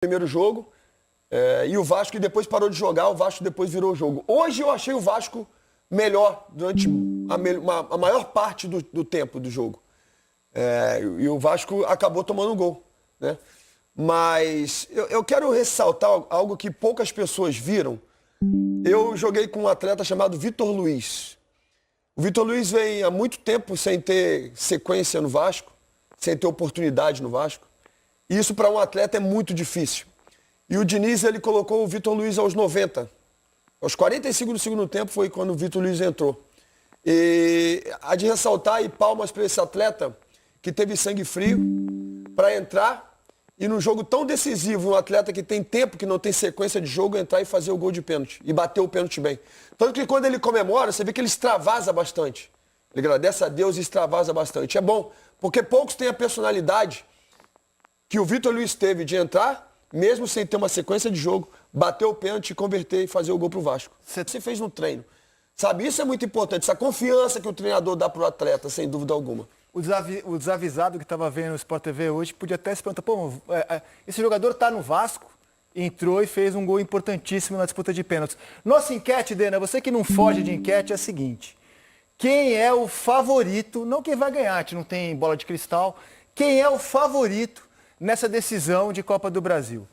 primeiro jogo, e o Vasco depois parou de jogar, o Vasco depois virou o jogo. Hoje eu achei o Vasco melhor durante a maior parte do tempo do jogo. E o Vasco acabou tomando um gol, né? Mas eu quero ressaltar algo que poucas pessoas viram. Eu joguei com um atleta chamado Vitor Luiz. O Vitor Luiz vem há muito tempo sem ter sequência no Vasco, sem ter oportunidade no Vasco. E isso para um atleta é muito difícil. E o Diniz, ele colocou o Vitor Luiz aos 90. Aos 45 do segundo tempo foi quando o Vitor Luiz entrou. E há de ressaltar e palmas para esse atleta que teve sangue frio para entrar e num jogo tão decisivo, um atleta que tem tempo, que não tem sequência de jogo, entrar e fazer o gol de pênalti. E bater o pênalti bem. Tanto que quando ele comemora, você vê que ele extravasa bastante. Ele agradece a Deus e extravasa bastante. É bom, porque poucos têm a personalidade que o Vitor Luiz teve de entrar, mesmo sem ter uma sequência de jogo, bater o pênalti, converter e fazer o gol pro Vasco. Você fez no treino. Sabe, isso é muito importante, essa confiança que o treinador dá pro atleta, sem dúvida alguma. O desavisado que estava vendo no Sport TV hoje podia até se perguntar, pô, esse jogador tá no Vasco, entrou e fez um gol importantíssimo na disputa de pênaltis. Nossa enquete, Dena, você que não foge de enquete, é a seguinte: quem é o favorito, não quem vai ganhar, a gente não tem bola de cristal, quem é o favorito nessa decisão de Copa do Brasil?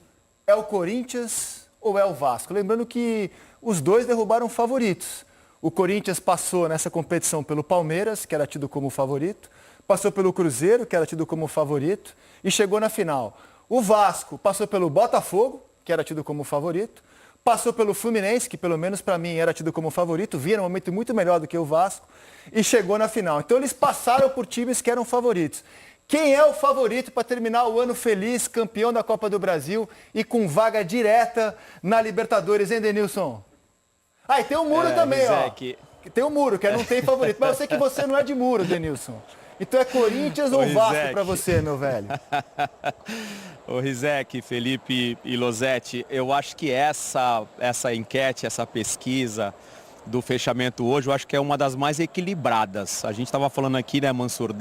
É o Corinthians ou é o Vasco? Lembrando que os dois derrubaram favoritos. O Corinthians passou nessa competição pelo Palmeiras, que era tido como favorito, passou pelo Cruzeiro, que era tido como favorito, e chegou na final. O Vasco passou pelo Botafogo, que era tido como favorito, passou pelo Fluminense, que pelo menos para mim era tido como favorito, via um momento muito melhor do que o Vasco, e chegou na final. Então eles passaram por times que eram favoritos. Quem é o favorito para terminar o ano feliz, campeão da Copa do Brasil e com vaga direta na Libertadores, hein, Denilson? Ah, e tem o Muro também, Rizek. ó. Tem o Muro, que não tem favorito. Mas eu sei que você não é de Muro, Denilson. Então é Corinthians ou Vasco para você, meu velho? Ô Rizek, Felipe e Losetti, eu acho que essa enquete, essa pesquisa do fechamento hoje, eu acho que é uma das mais equilibradas. A gente estava falando aqui, né, Mansur,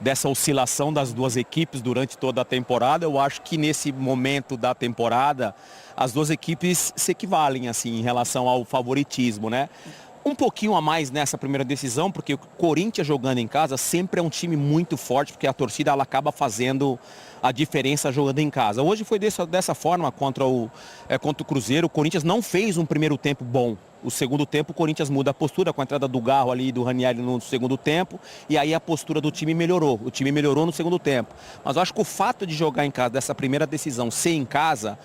dessa oscilação das duas equipes durante toda a temporada. Eu acho que nesse momento da temporada as duas equipes se equivalem assim em relação ao favoritismo, né? Um pouquinho a mais nessa primeira decisão, porque o Corinthians jogando em casa sempre é um time muito forte, porque a torcida ela acaba fazendo a diferença jogando em casa. Hoje foi dessa forma contra o Cruzeiro. O Corinthians não fez um primeiro tempo bom. O segundo tempo, o Corinthians muda a postura com a entrada do Garro ali, do Ranieri no segundo tempo, e aí a postura do time melhorou. O time melhorou no segundo tempo. Mas eu acho que o fato de jogar em casa, dessa primeira decisão, ser em casa,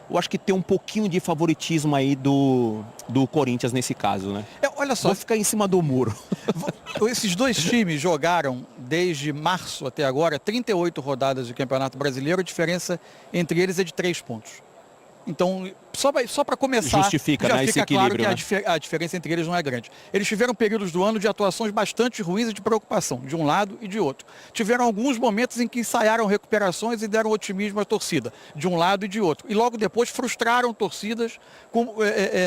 eu acho que tem um pouquinho de favoritismo aí do Corinthians nesse caso, né? Olha só, vou ficar em cima do muro. Esses dois times jogaram desde março até agora 38 rodadas de Campeonato Brasileiro, a diferença entre eles é de 3 pontos. Então, só para começar, justifica, já né, fica esse claro que equilíbrio, a diferença entre eles não é grande. Eles tiveram períodos do ano de atuações bastante ruins e de preocupação, de um lado e de outro. Tiveram alguns momentos em que ensaiaram recuperações e deram otimismo à torcida, de um lado e de outro. E logo depois frustraram torcidas,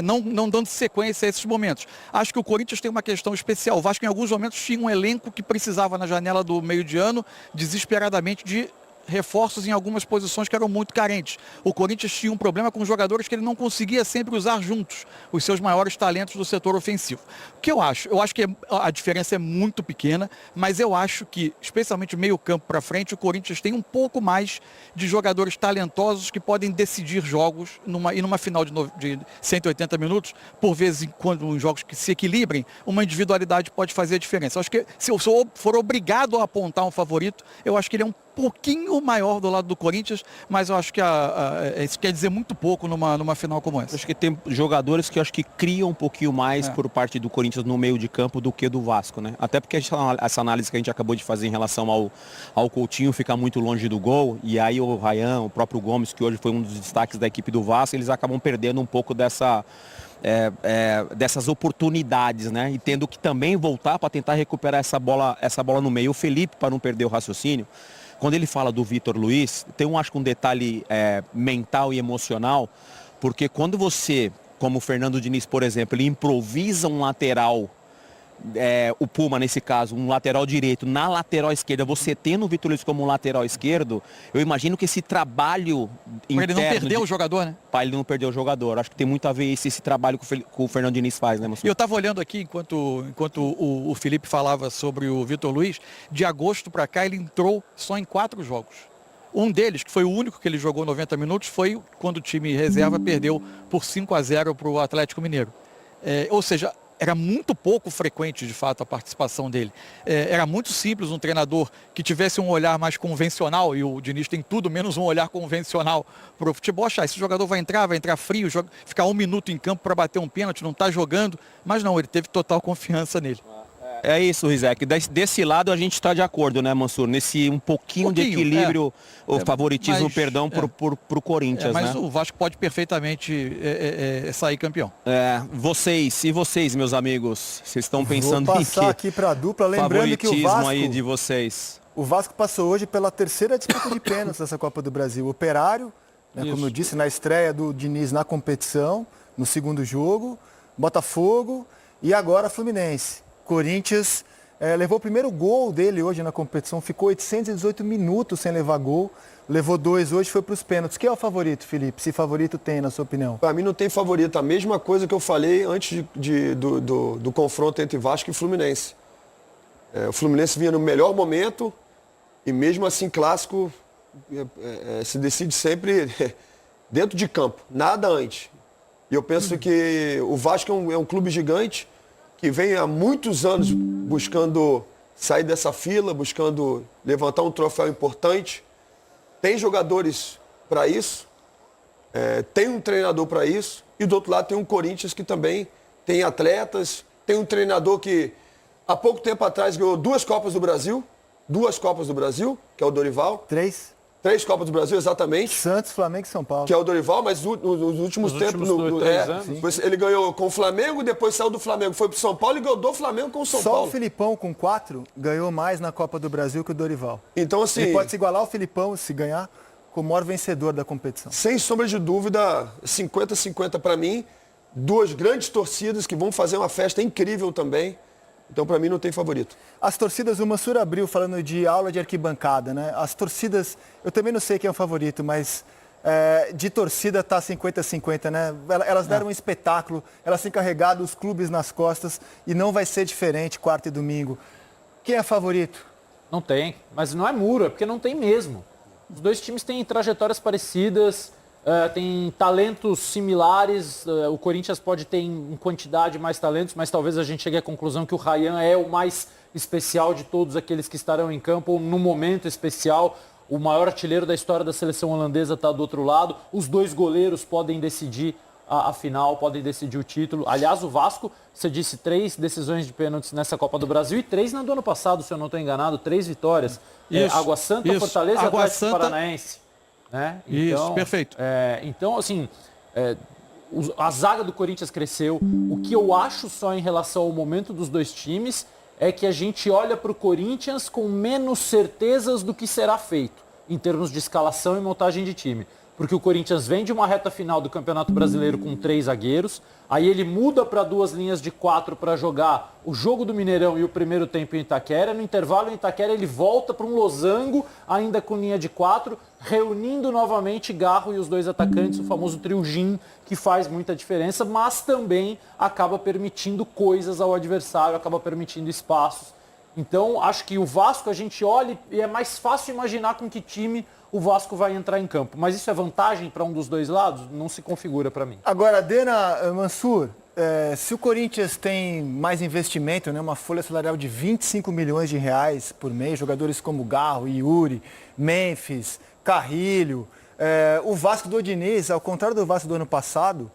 não dando sequência a esses momentos. Acho que o Corinthians tem uma questão especial. O Vasco em alguns momentos tinha um elenco que precisava na janela do meio de ano, desesperadamente, de reforços em algumas posições que eram muito carentes. O Corinthians tinha um problema com jogadores que ele não conseguia sempre usar juntos, os seus maiores talentos do setor ofensivo. O que eu acho? Eu acho que a diferença é muito pequena, mas eu acho que, especialmente meio campo para frente, o Corinthians tem um pouco mais de jogadores talentosos que podem decidir jogos numa final de 180 minutos, por vezes, quando em jogos que se equilibrem, uma individualidade pode fazer a diferença. Eu acho que se eu for obrigado a apontar um favorito, eu acho que ele é um pouquinho maior do lado do Corinthians, mas eu acho que isso quer dizer muito pouco numa final como essa. Acho que tem jogadores que eu acho que criam um pouquinho mais por parte do Corinthians no meio de campo do que do Vasco, né? Até porque essa análise que a gente acabou de fazer em relação ao Coutinho ficar muito longe do gol, e aí o Ryan, o próprio Gomes, que hoje foi um dos destaques da equipe do Vasco, eles acabam perdendo um pouco dessas oportunidades, né? E tendo que também voltar para tentar recuperar essa bola no meio. O Felipe, para não perder o raciocínio, quando ele fala do Vitor Luiz, tem acho que um detalhe mental e emocional, porque quando você, como o Fernando Diniz, por exemplo, ele improvisa um lateral o Puma, nesse caso, um lateral direito na lateral esquerda, você tendo o Vitor Luiz como um lateral esquerdo, eu imagino que esse trabalho Para ele não interno perder o jogador, né? Para ele não perder o jogador. Acho que tem muito a ver esse trabalho que o Fernando Diniz faz, né, Mansur? E eu estava olhando aqui, enquanto o Felipe falava sobre o Vitor Luiz, de agosto para cá ele entrou só em 4 jogos. Um deles, que foi o único que ele jogou 90 minutos, foi quando o time reserva perdeu por 5-0 para o Atlético Mineiro. Ou seja, era muito pouco frequente, de fato, a participação dele. Era muito simples um treinador que tivesse um olhar mais convencional, e o Diniz tem tudo menos um olhar convencional para o futebol, achar, esse jogador vai entrar frio, ficar 1 minuto em campo para bater um pênalti, não está jogando, mas não, ele teve total confiança nele. É isso, Rizek. Desse lado a gente está de acordo, né, Mansur? Nesse um pouquinho de equilíbrio, o favoritismo, mas, perdão, pro Corinthians, mas né? o Vasco pode perfeitamente sair campeão. Vocês, meus amigos? Vocês estão pensando Vou em passar que aqui para a dupla, lembrando que o favoritismo Vasco, aí de vocês? o Vasco passou hoje pela 3ª disputa de pênaltis dessa Copa do Brasil. O Operário, né, como eu disse, na estreia do Diniz na competição, no segundo jogo, Botafogo e agora Fluminense. Corinthians levou o primeiro gol dele hoje na competição, ficou 818 minutos sem levar gol, levou 2 hoje, foi para os pênaltis. Quem é o favorito, Felipe? Se favorito tem, na sua opinião? Para mim não tem favorito. A mesma coisa que eu falei antes do confronto entre Vasco e Fluminense. O Fluminense vinha no melhor momento e mesmo assim clássico se decide sempre dentro de campo, nada antes. E eu penso que o Vasco é um clube gigante que vem há muitos anos buscando sair dessa fila, buscando levantar um troféu importante. Tem jogadores para isso, tem um treinador para isso, e do outro lado tem um Corinthians que também tem atletas, tem um treinador que há pouco tempo atrás ganhou 2 Copas do Brasil, que é o Dorival. 3 Copas do Brasil, exatamente. Santos, Flamengo e São Paulo. Que é o Dorival, mas nos últimos tempos... ele ganhou com o Flamengo, depois saiu do Flamengo, foi pro São Paulo e ganhou do Flamengo com o São Paulo. Só o Filipão, com 4, ganhou mais na Copa do Brasil que o Dorival. Então, assim... Ele pode se igualar ao Filipão, se ganhar, como o maior vencedor da competição. Sem sombra de dúvida, 50-50 para mim. 2 grandes torcidas que vão fazer uma festa incrível também. Então, para mim, não tem favorito. As torcidas, o Mansur abriu falando de aula de arquibancada, né? As torcidas, eu também não sei quem é o favorito, mas de torcida tá 50-50, né? Elas deram um espetáculo, elas têm carregado os clubes nas costas e não vai ser diferente quarta e domingo. Quem é favorito? Não tem, mas não é muro, é porque não tem mesmo. Os 2 times têm trajetórias parecidas, tem talentos similares, o Corinthians pode ter em quantidade mais talentos, mas talvez a gente chegue à conclusão que o Ryan é o mais especial de todos aqueles que estarão em campo, ou no momento especial. O maior artilheiro da história da seleção holandesa está do outro lado. Os 2 goleiros podem decidir a final, podem decidir o título. Aliás, o Vasco, você disse 3 decisões de pênaltis nessa Copa do Brasil e 3 no ano passado, se eu não estou enganado, 3 vitórias. Água Santa, Fortaleza e Atlético Paranaense. Né? Então, isso, perfeito. Então, assim, a zaga do Corinthians cresceu. O que eu acho só em relação ao momento dos 2 times é que a gente olha para o Corinthians com menos certezas do que será feito em termos de escalação e montagem de time. Porque o Corinthians vem de uma reta final do Campeonato Brasileiro com 3 zagueiros, aí ele muda para 2 linhas de 4 para jogar o jogo do Mineirão e o primeiro tempo em Itaquera. No intervalo em Itaquera ele volta para um losango, ainda com linha de 4, reunindo novamente Garro e os 2 atacantes, o famoso trio Jim, que faz muita diferença, mas também acaba permitindo coisas ao adversário, acaba permitindo espaços. Então, acho que o Vasco a gente olha e é mais fácil imaginar com que time o Vasco vai entrar em campo. Mas isso é vantagem para um dos 2 lados? Não se configura para mim. Agora, Dena, Mansur, se o Corinthians tem mais investimento, né, uma folha salarial de 25 milhões de reais por mês, jogadores como Garro, Yuri, Memphis, Carrilho, o Vasco do Diniz, ao contrário do Vasco do ano passado,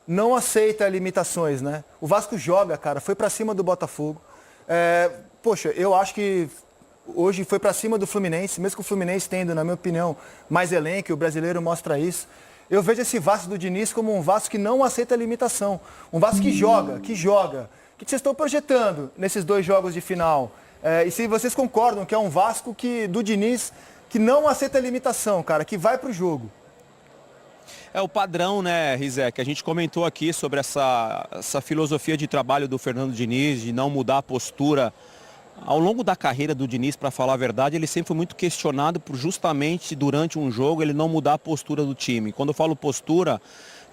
não aceita limitações, né? O Vasco joga, cara, foi para cima do Botafogo. Poxa, eu acho que hoje foi para cima do Fluminense, mesmo que o Fluminense tendo, na minha opinião, mais elenco, o brasileiro mostra isso. Eu vejo esse Vasco do Diniz como um Vasco que não aceita limitação. Um Vasco que joga, que joga. O que vocês estão projetando nesses 2 jogos de final? E se vocês concordam que é um Vasco do Diniz que não aceita limitação, cara, que vai para o jogo. É o padrão, né, Rizek? A gente comentou aqui sobre essa filosofia de trabalho do Fernando Diniz, de não mudar a postura. Ao longo da carreira do Diniz, para falar a verdade, ele sempre foi muito questionado por justamente durante um jogo ele não mudar a postura do time. Quando eu falo postura,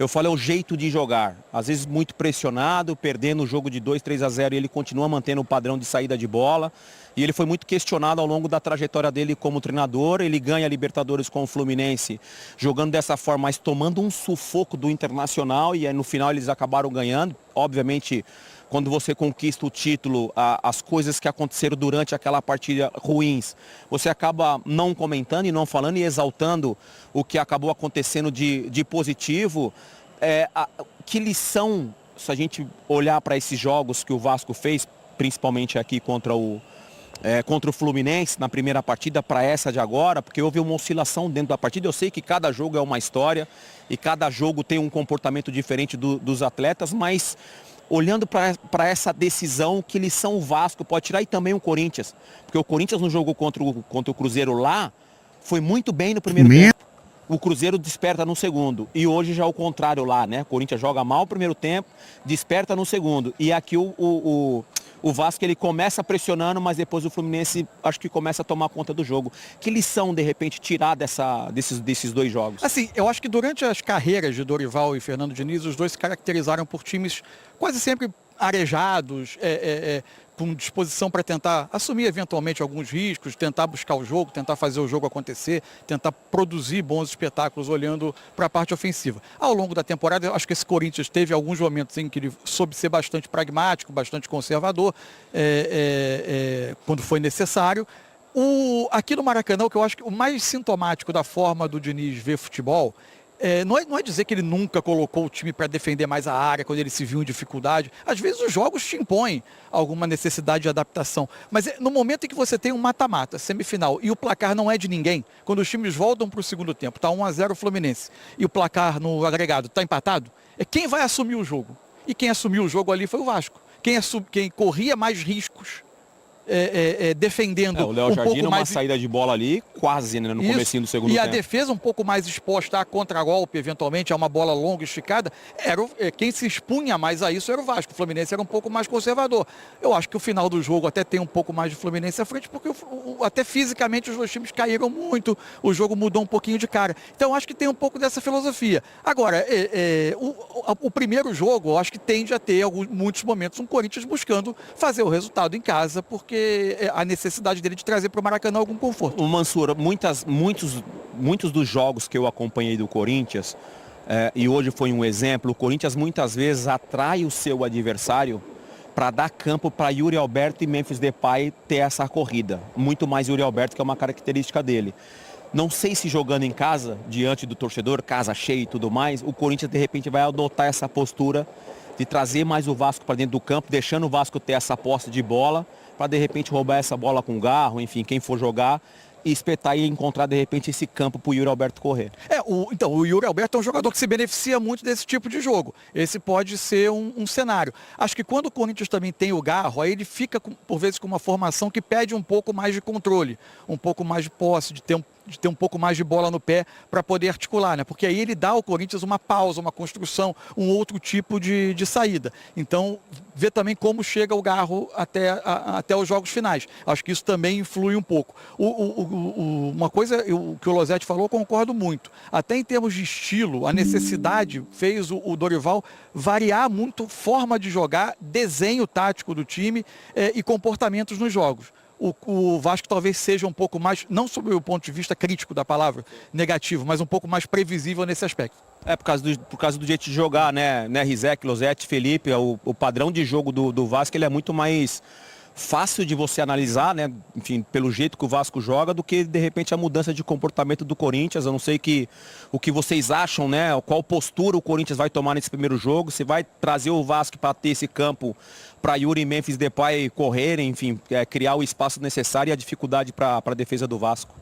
eu falo é o jeito de jogar. Às vezes muito pressionado, perdendo o jogo de 2-3-0 e ele continua mantendo o padrão de saída de bola. E ele foi muito questionado ao longo da trajetória dele como treinador. Ele ganha a Libertadores com o Fluminense, jogando dessa forma, mas tomando um sufoco do Internacional. E aí, no final eles acabaram ganhando. Obviamente, quando você conquista o título, as coisas que aconteceram durante aquela partida ruins, você acaba não comentando e não falando e exaltando o que acabou acontecendo de positivo. Que lição, se a gente olhar para esses jogos que o Vasco fez, principalmente aqui contra o Fluminense na primeira partida para essa de agora, porque houve uma oscilação dentro da partida. Eu sei que cada jogo é uma história e cada jogo tem um comportamento diferente dos atletas, mas olhando para essa decisão, que lição o Vasco pode tirar e também o Corinthians, porque o Corinthians no jogo contra o Cruzeiro lá foi muito bem no primeiro tempo. O Cruzeiro desperta no segundo. E hoje já é o contrário lá, né? O Corinthians joga mal no primeiro tempo, desperta no segundo. E aqui o Vasco ele começa pressionando, mas depois o Fluminense acho que começa a tomar conta do jogo. Que lição, de repente, tirar desses dois jogos? Assim, eu acho que durante as carreiras de Dorival e Fernando Diniz, os dois se caracterizaram por times quase sempre arejados, com disposição para tentar assumir eventualmente alguns riscos, tentar buscar o jogo, tentar fazer o jogo acontecer, tentar produzir bons espetáculos olhando para a parte ofensiva. Ao longo da temporada, eu acho que esse Corinthians teve alguns momentos em que ele soube ser bastante pragmático, bastante conservador, quando foi necessário. Aqui no Maracanã, o que eu acho que o mais sintomático da forma do Diniz ver futebol não é dizer que ele nunca colocou o time para defender mais a área quando ele se viu em dificuldade. Às vezes os jogos te impõem alguma necessidade de adaptação. Mas no momento em que você tem um mata-mata, semifinal, e o placar não é de ninguém, quando os times voltam para o segundo tempo, está 1-0 o Fluminense, e o placar no agregado está empatado, quem vai assumir o jogo? E quem assumiu o jogo ali foi o Vasco. Quem corria mais riscos defendendo o Léo um Jardim pouco numa mais saída de bola ali, quase, né, no comecinho do segundo tempo. E tempo. a defesa um pouco mais exposta a contragolpe, eventualmente, a uma bola longa, esticada, quem se expunha mais a isso era o Vasco. O Fluminense era um pouco mais conservador. Eu acho que o final do jogo até tem um pouco mais de Fluminense à frente, porque até fisicamente os dois times caíram muito, o jogo mudou um pouquinho de cara. Então acho que tem um pouco dessa filosofia. Agora, o primeiro jogo, eu acho que tende a ter muitos momentos um Corinthians buscando fazer o resultado em casa, porque a necessidade dele de trazer para o Maracanã algum conforto. O Mansur, muitos dos jogos que eu acompanhei do Corinthians, e hoje foi um exemplo, o Corinthians muitas vezes atrai o seu adversário para dar campo para Yuri Alberto e Memphis Depay ter essa corrida. Muito mais Yuri Alberto, que é uma característica dele. Não sei se jogando em casa, diante do torcedor, casa cheia e tudo mais, o Corinthians de repente vai adotar essa postura de trazer mais o Vasco para dentro do campo, deixando o Vasco ter essa posse de bola, para de repente roubar essa bola com Garro, enfim, quem for jogar, e espetar e encontrar de repente esse campo para o Yuri Alberto correr. Então, o Yuri Alberto é um jogador que se beneficia muito desse tipo de jogo. Esse pode ser um cenário. Acho que quando o Corinthians também tem o Garro, aí ele fica, por vezes, com uma formação que pede um pouco mais de controle, um pouco mais de posse, de ter um pouco mais de bola no pé para poder articular, né? Porque aí ele dá ao Corinthians uma pausa, uma construção, um outro tipo de saída. Então, vê também como chega o Garro até os jogos finais. Acho que isso também influi um pouco. Uma coisa que o Losetti falou, eu concordo muito. Até em termos de estilo, a necessidade fez o Dorival variar muito forma de jogar, desenho tático do time e comportamentos nos jogos. O Vasco talvez seja um pouco mais, não sob o ponto de vista crítico da palavra, negativo, mas um pouco mais previsível nesse aspecto. Por causa do jeito de jogar, né Rizek, Losetti, Felipe, o padrão de jogo do Vasco ele é muito mais fácil de você analisar, né? Enfim, pelo jeito que o Vasco joga, do que de repente a mudança de comportamento do Corinthians. Eu não sei o que vocês acham, né? Qual postura o Corinthians vai tomar nesse primeiro jogo, se vai trazer o Vasco para ter esse campo para Yuri e Memphis Depay correrem, enfim, criar o espaço necessário e a dificuldade para a defesa do Vasco.